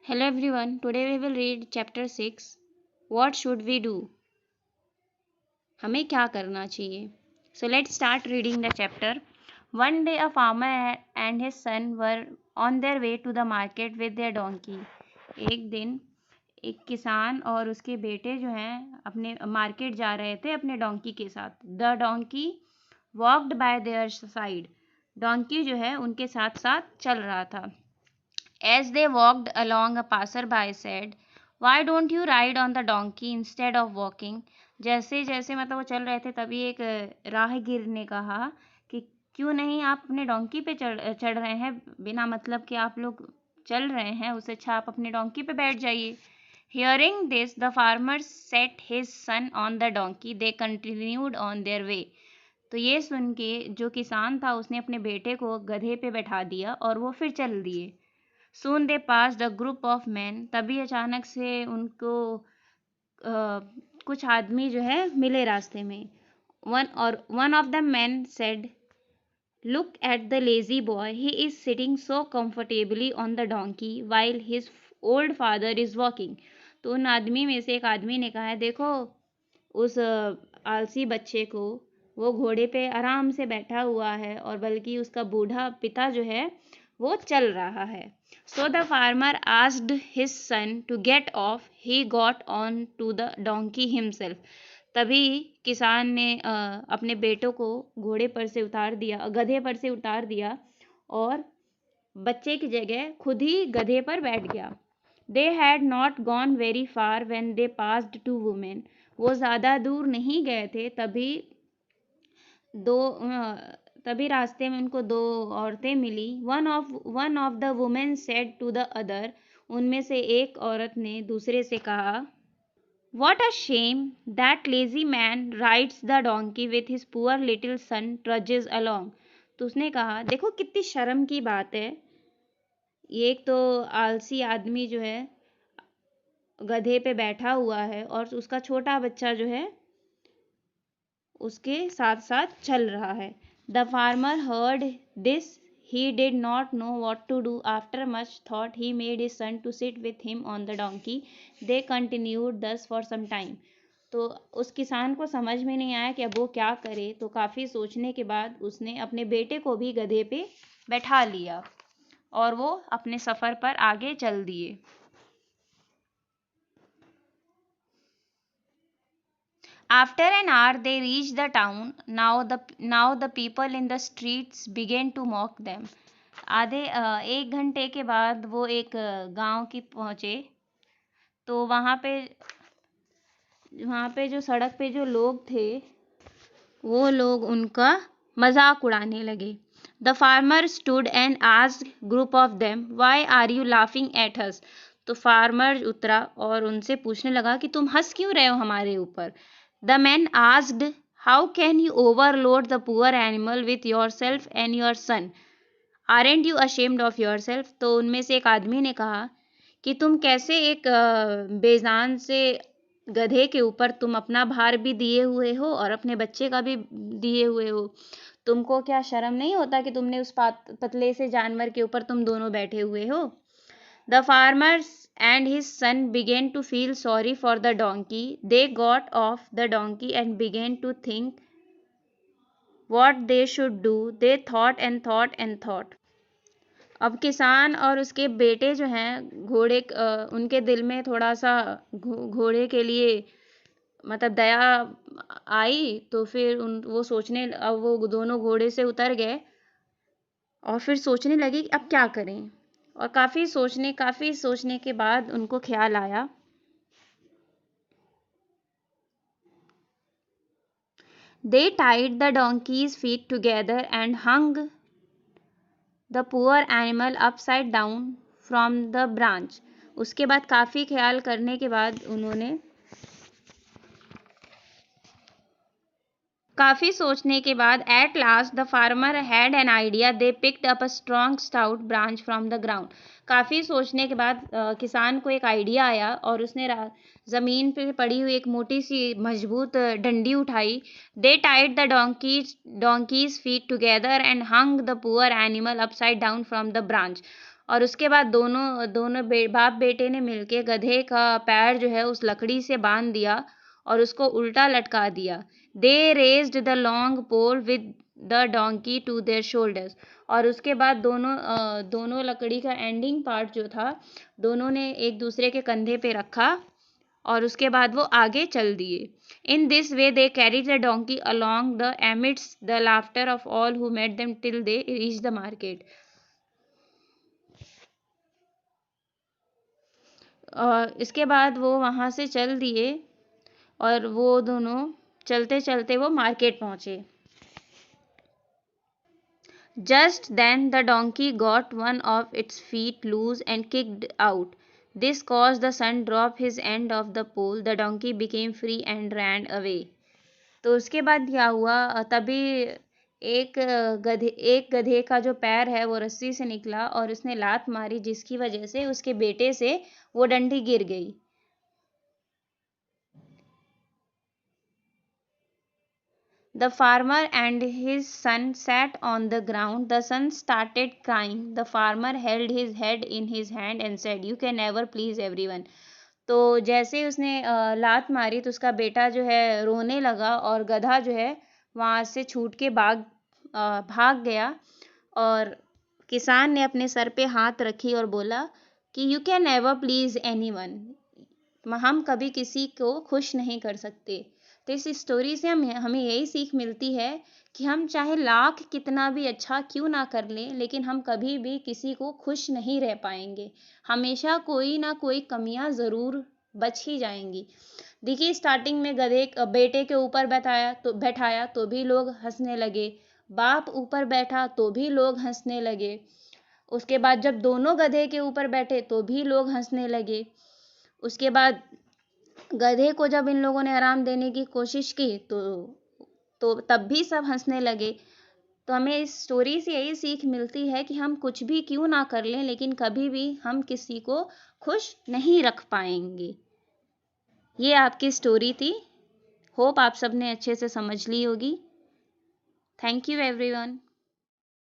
Hello everyone, today we will read chapter 6. What should we do? हमें क्या करना चाहिए? So let's start reading the chapter. One day a farmer and his son were on their way to the market with their donkey. एक दिन एक किसान और उसके बेटे जो हैं अपने मार्केट जा रहे थे अपने डोंकी के साथ. The donkey walked by their side. Donkey जो है उनके साथ साथ चल रहा था. As they walked along, a passerby said, "Why don't you ride on the donkey instead of walking?" जैसे जैसे मतलब वो चल रहे थे तभी एक राहगीर ने कहा कि क्यों नहीं आप अपने डोंकी पे चढ़ रहे हैं, बिना मतलब कि आप लोग चल रहे हैं, उससे अच्छा आप अपने डोंकी पे बैठ जाइए. Hearing this, the farmer set his son on the donkey. They continued on their way. तो ये सुन के जो किसान था उसने अपने बेटे को गधे पे बैठा दिया और वो फिर चल दिए. Soon they passed a group of men. तभी अचानक से उनको कुछ आदमी जो है मिले रास्ते में. One of the men said, "Look at the lazy boy. He is sitting so comfortably on the donkey while his old father is walking." तो उन आदमी में से एक आदमी ने कहा है, देखो उस आलसी बच्चे को, वो घोड़े पे आराम से बैठा हुआ है और बल्कि उसका बूढ़ा पिता जो है वो चल रहा है. So the farmer asked his son to get off. He got on to the donkey himself. तभी किसान ने अपने बेटों को घोड़े पर से उतार दिया, गधे पर से उतार दिया और बच्चे की जगह खुद ही गधे पर बैठ गया. They had not gone very far when they passed two women. वो ज़्यादा दूर नहीं गए थे तभी रास्ते में उनको दो औरतें मिली. One of the women said to the other. उनमें से एक औरत ने दूसरे से कहा, "What a shame! That lazy man rides the donkey with his poor little son trudges along." तो उसने कहा, देखो कितनी शर्म की बात है, एक तो आलसी आदमी जो है गधे पे बैठा हुआ है और उसका छोटा बच्चा जो है उसके साथ साथ चल रहा है. The farmer heard this. He did not know what to do. After much thought, he made his son to sit with him on the donkey. They continued thus for some time. तो उस किसान को समझ में नहीं आया कि अब वो क्या करे, तो काफ़ी सोचने के बाद उसने अपने बेटे को भी गधे पे बैठा लिया और वो अपने सफ़र पर आगे चल दिए. After an hour they reached the town. Now the people in the streets began to mock them. एक घंटे के बाद वो एक गांव की पहुंचे. तो वहाँ पे जो सड़क पे जो लोग थे वो लोग उनका मजाक उड़ाने लगे. The farmer stood and asked group of them, "Why are you laughing at us?" तो फार्मर उतरा और उनसे पूछने लगा कि तुम हंस क्यों रहे हो हमारे ऊपर. The man asked, "How can you overload the poor animal with yourself and your son? Aren't you ashamed of yourself?" तो उनमें से एक आदमी ने कहा कि तुम कैसे एक बेजान से गधे के ऊपर तुम अपना भार भी दिए हुए हो और अपने बच्चे का भी दिए हुए हो. तुमको क्या शर्म नहीं होता कि तुमने उस पतले से जानवर के ऊपर तुम दोनों बैठे हुए हो. The farmer and his son began to feel sorry for the donkey. They got off the donkey and began to think what they should do. They thought and thought and thought. अब किसान और उसके बेटे जो हैं उनके दिल में थोड़ा सा घोड़े के लिए मतलब दया आई. तो फिर अब वो दोनों घोड़े से उतर गए और फिर सोचने लगे कि अब क्या करें. और काफ़ी सोचने के बाद उनको ख्याल आया. They tied the donkey's feet together and hung the poor animal upside down from the branch. उसके बाद काफ़ी ख्याल करने के बाद काफ़ी सोचने के बाद at last the farmer had an idea. They picked up a strong stout branch from the ground. काफ़ी सोचने के बाद किसान को एक आइडिया आया और उसने ज़मीन पे पड़ी हुई एक मोटी सी मजबूत डंडी उठाई. They tied the donkey's feet together and hung the poor animal upside down from the branch. और उसके बाद दोनों बाप बेटे ने मिलके गधे का पैर जो है उस लकड़ी से बांध दिया और उसको उल्टा लटका दिया। They raised the long pole with the donkey to their shoulders. और उसके बाद दोनों लकड़ी का एंडिंग पार्ट जो था दोनों ने एक दूसरे के कंधे पे रखा और उसके बाद वो आगे चल दिए। In this way they carried the donkey along the amidst the laughter of all who met them till they reach the market. और इसके बाद वो वहाँ से चल दिए और वो दोनों चलते चलते वो मार्केट पहुँचे। Just then the donkey got one of its feet loose and kicked out. This caused the son drop his end of the pole. The donkey became free and ran away. तो उसके बाद क्या हुआ, तभी एक गधे का जो पैर है वो रस्सी से निकला और उसने लात मारी, जिसकी वजह से उसके बेटे से वो डंडी गिर गई। The farmer and his son sat on the ground. The son started crying. The farmer held his head in his hand and said, "You can never please everyone." तो जैसे ही उसने लात मारी तो उसका बेटा जो है रोने लगा और गधा जो है वहाँ से छूट के भाग गया। और किसान ने अपने सर पे हाथ रखी और बोला कि you can never please anyone, हम कभी किसी को खुश नहीं कर सकते। तो इस स्टोरी से हमें यही सीख मिलती है कि हम चाहे लाख कितना भी अच्छा क्यों ना कर लें, लेकिन हम कभी भी किसी को खुश नहीं रह पाएंगे। हमेशा कोई ना कोई कमियां ज़रूर बच ही जाएंगी। देखिए, स्टार्टिंग में गधे बेटे के ऊपर बैठाया तो भी लोग हंसने लगे, बाप ऊपर बैठा तो भी लोग हंसने लगे, उसके बाद जब दोनों गधे के ऊपर बैठे तो भी लोग हंसने लगे, उसके बाद गधे को जब इन लोगों ने आराम देने की कोशिश की तो तब भी सब हंसने लगे। तो हमें इस स्टोरी से यही सीख मिलती है कि हम कुछ भी क्यों ना कर लें, लेकिन कभी भी हम किसी को खुश नहीं रख पाएंगे। ये आपकी स्टोरी थी। होप आप सबने अच्छे से समझ ली होगी। Thank you everyone.